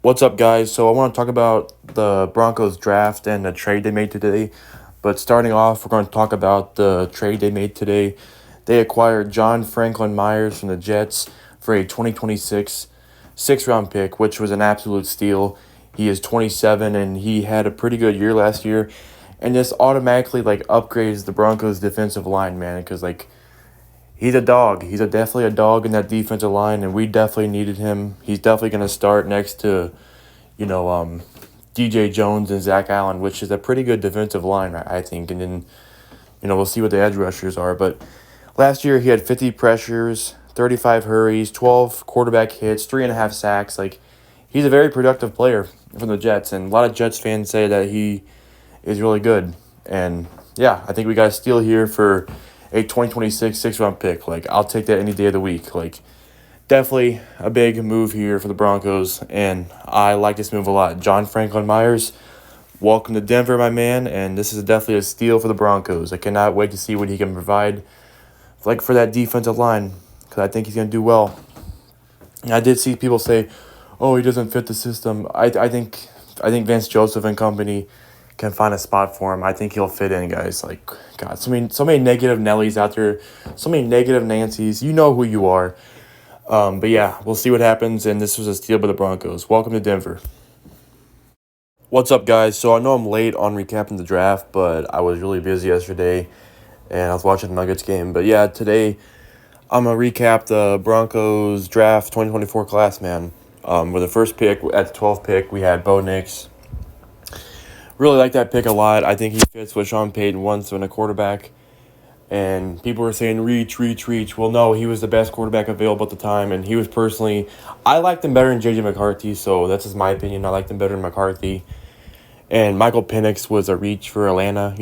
What's up, guys? So I want to talk about the Broncos draft and the trade they made today. But starting off, we're going to talk about the trade they made today. They acquired John Franklin Myers from the Jets for a 2026 six-round pick, which was an absolute steal. He is 27, and he had a pretty good year last year. And this automatically upgrades the Broncos' defensive line, man, because he's a dog. Definitely a dog in that defensive line, and we definitely needed him. He's definitely going to start next to DJ Jones and Zach Allen, which is a pretty good defensive line, I think. And then, we'll see what the edge rushers are. But last year he had 50 pressures, 35 hurries, 12 quarterback hits, 3.5 sacks. He's a very productive player from the Jets, and a lot of Jets fans say that he is really good. And yeah, I think we got a steal here for a 2026 six-round pick. I'll take that any day of the week. Definitely a big move here for the Broncos, and I like this move a lot. John Franklin Myers, welcome to Denver, my man, and this is definitely a steal for the Broncos. I cannot wait to see what he can provide for that defensive line, because I think he's going to do well. And I did see people say, oh, he doesn't fit the system. I think Vance Joseph and company can find a spot for him. I think he'll fit in, guys. God, so many negative Nellies out there, so many negative Nancys. You know who you are. But yeah, we'll see what happens, and this was a steal by the Broncos. Welcome to Denver. What's up, guys? So I know I'm late on recapping the draft, but I was really busy yesterday, and I was watching the Nuggets game. But yeah, today I'm going to recap the Broncos draft 2024 class, man. With the first pick, at the 12th pick, we had Bo Nix. Really like that pick a lot. I think he fits what Sean Payton wants in a quarterback. And people were saying, reach. Well, no, he was the best quarterback available at the time. And he was personally, I liked him better than J.J. McCarthy. So that's just my opinion. I liked him better than McCarthy. And Michael Penix was a reach for Atlanta.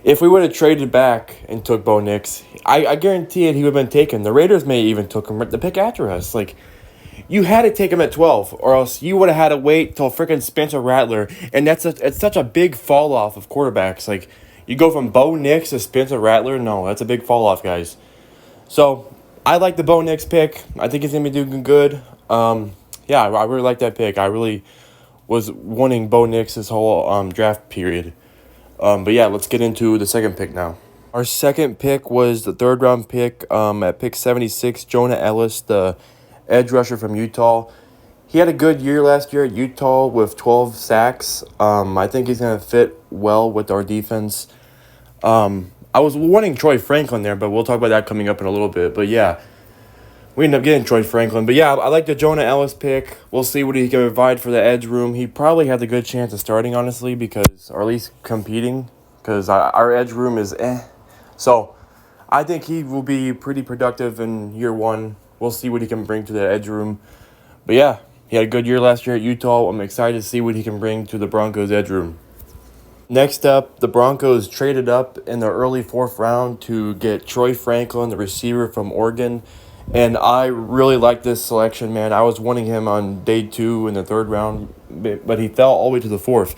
If we would have traded back and took Bo Nix, I guarantee it he would have been taken. The Raiders may even took him the pick after us. You had to take him at 12, or else you would have had to wait till freaking Spencer Rattler. And it's such a big fall off of quarterbacks. You go from Bo Nix to Spencer Rattler. No, that's a big fall off, guys. So I like the Bo Nix pick. I think he's gonna be doing good. Yeah, I really like that pick. I really was wanting Bo Nix this whole draft period. But yeah, let's get into the second pick now. Our second pick was the third round pick. At pick 76, Jonah Ellis, the edge rusher from Utah. He had a good year last year at Utah with 12 sacks. I think he's going to fit well with our defense. I was wanting Troy Franklin there, but we'll talk about that coming up in a little bit. But yeah, we ended up getting Troy Franklin. But yeah, I like the Jonah Ellis pick. We'll see what he can provide for the edge room. He probably had a good chance of starting, honestly, or at least competing, because our edge room is eh. So I think he will be pretty productive in year one. We'll see what he can bring to the edge room. But yeah, he had a good year last year at Utah. I'm excited to see what he can bring to the Broncos edge room. Next up, the Broncos traded up in the early fourth round to get Troy Franklin, the receiver from Oregon. And I really like this selection, man. I was wanting him on day 2 in the third round, but he fell all the way to the fourth.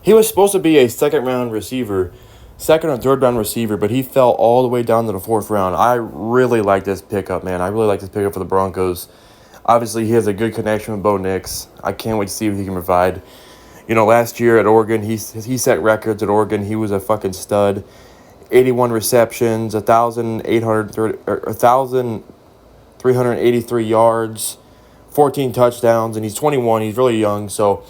He was supposed to be a second or third round receiver, but he fell all the way down to the fourth round. I really like this pickup, man. I really like this pickup for the Broncos. Obviously, he has a good connection with Bo Nix. I can't wait to see what he can provide. Last year at Oregon, he set records at Oregon. He was a fucking stud. 81 receptions, 1,383 yards, 14 touchdowns, and he's 21. He's really young, so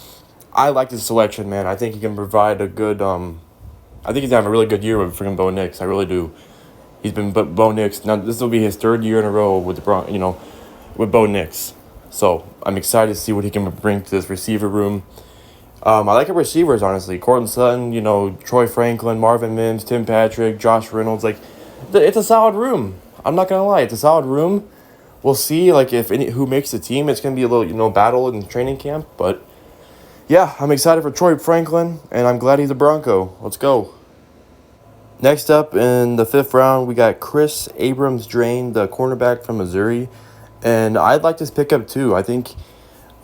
I like this selection, man. I think he can provide a good I think he's having a really good year with freaking Bo Nix. I really do. He's been Bo Nix. Now this will be his third year in a row with with Bo Nix. So I'm excited to see what he can bring to this receiver room. I like our receivers, honestly. Courtland Sutton, Troy Franklin, Marvin Mims, Tim Patrick, Josh Reynolds. It's a solid room. I'm not gonna lie, it's a solid room. We'll see, who makes the team. It's gonna be a little, battle in training camp, but. Yeah, I'm excited for Troy Franklin, and I'm glad he's a Bronco. Let's go. Next up in the fifth round, we got Chris Abrams-Drain, the cornerback from Missouri. And I'd like this pickup too. I think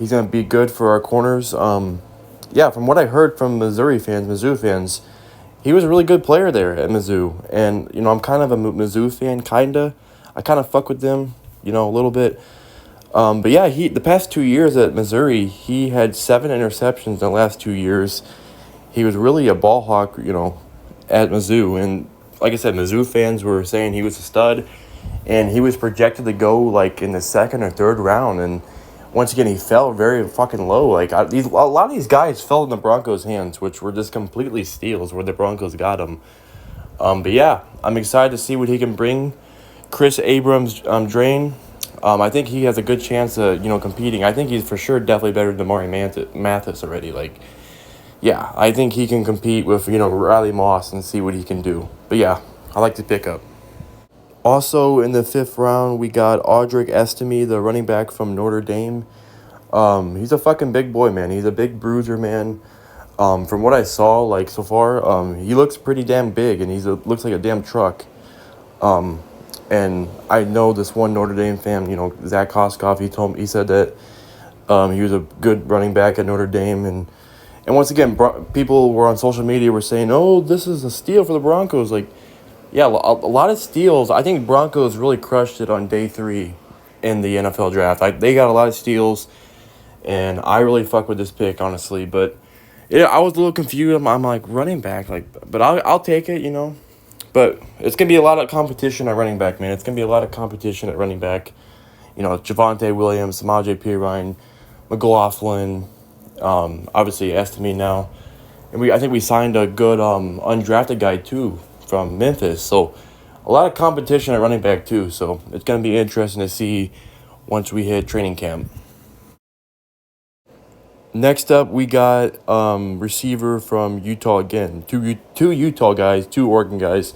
he's going to be good for our corners. From what I heard from Mizzou fans, he was a really good player there at Mizzou. And, I'm kind of a Mizzou fan, kind of. I kind of fuck with them, a little bit. But yeah, the past 2 years at Missouri, he had 7 interceptions in the last 2 years. He was really a ball hawk, at Mizzou. And like I said, Mizzou fans were saying he was a stud, and he was projected to go like in the second or third round. And once again, he fell very fucking low. Like a lot of these guys fell in the Broncos' hands, which were just completely steals where the Broncos got him. But yeah, I'm excited to see what he can bring. Chris Abrams, Drain. I think he has a good chance of competing. I think he's for sure definitely better than Maury Mathis already. Like, yeah, I think he can compete with Riley Moss and see what he can do. But yeah, I like to pick up. Also in the 5th round, we got Audric Estime, the running back from Notre Dame. He's a fucking big boy, man. He's a big bruiser, man. From what I saw, like so far, he looks pretty damn big, and looks like a damn truck. And I know this one Notre Dame fan, Zach Koskov. He said that he was a good running back at Notre Dame, and once again, people were on social media were saying, "Oh, this is a steal for the Broncos." Like, yeah, a lot of steals. I think Broncos really crushed it on day 3 in the NFL draft. They got a lot of steals, and I really fuck with this pick, honestly. But yeah, I was a little confused. I'm like running back, but I'll take it. But it's going to be a lot of competition at running back, man. It's going to be a lot of competition at running back. Javonte Williams, Samaje Perine, McLaughlin, obviously Estime now. And I think we signed a good undrafted guy, too, from Memphis. So a lot of competition at running back, too. So it's going to be interesting to see once we hit training camp. Next up, we got receiver from Utah again. Two Utah guys, 2 Oregon guys.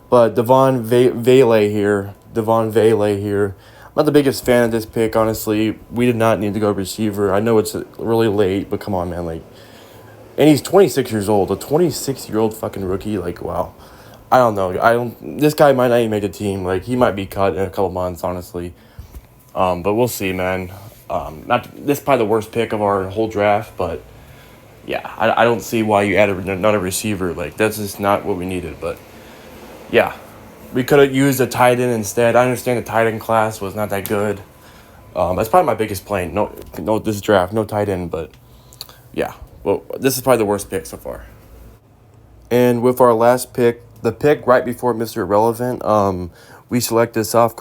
But Devon Vele here. I'm not the biggest fan of this pick, honestly. We did not need to go receiver. I know it's really late, but come on, man. And he's 26 years old. A 26-year-old fucking rookie. Like, wow. I don't know. This guy might not even make the team. Like, he might be cut in a couple months, honestly. But we'll see, man. This is probably the worst pick of our whole draft, but yeah, I don't see why you added another receiver. Like, that's just not what we needed. But yeah, we could have used a tight end instead. I understand the tight end class was not that good. That's probably my biggest complaint. No, this draft, no tight end. But yeah, well, this is probably the worst pick so far. And with our last pick, the pick right before Mr. Irrelevant, we selected South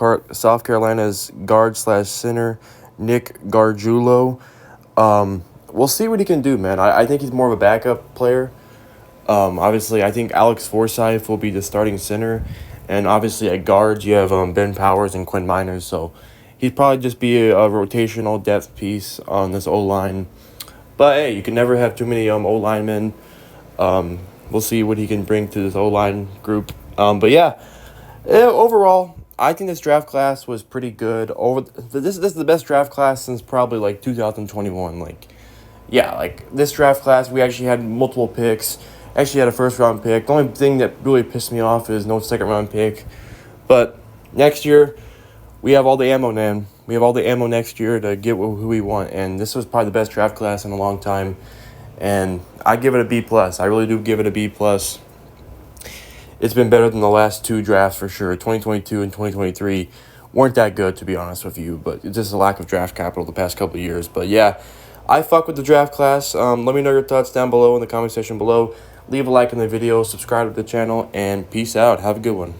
Carolina's guard/center, Nick Gargiulo. We'll see what he can do, man. I think he's more of a backup player. Obviously, I think Alex Forsythe will be the starting center. And obviously at guards, you have Ben Powers and Quinn Miners. So he'd probably just be a rotational depth piece on this O-line. But, hey, you can never have too many O-linemen. We'll see what he can bring to this O-line group. But, yeah, overall, I think this draft class was pretty good. This is the best draft class since probably 2021. This draft class, we actually had multiple picks. Actually had a first-round pick. The only thing that really pissed me off is no second-round pick. But next year, we have all the ammo, man. We have all the ammo next year to get who we want. And this was probably the best draft class in a long time. And I give it a B+. I really do give it a B+. It's been better than the last 2 drafts for sure. 2022 and 2023 weren't that good, to be honest with you. But it's just a lack of draft capital the past couple of years. But, yeah, I fuck with the draft class. Let me know your thoughts down below in the comment section below. Leave a like on the video, subscribe to the channel, and peace out. Have a good one.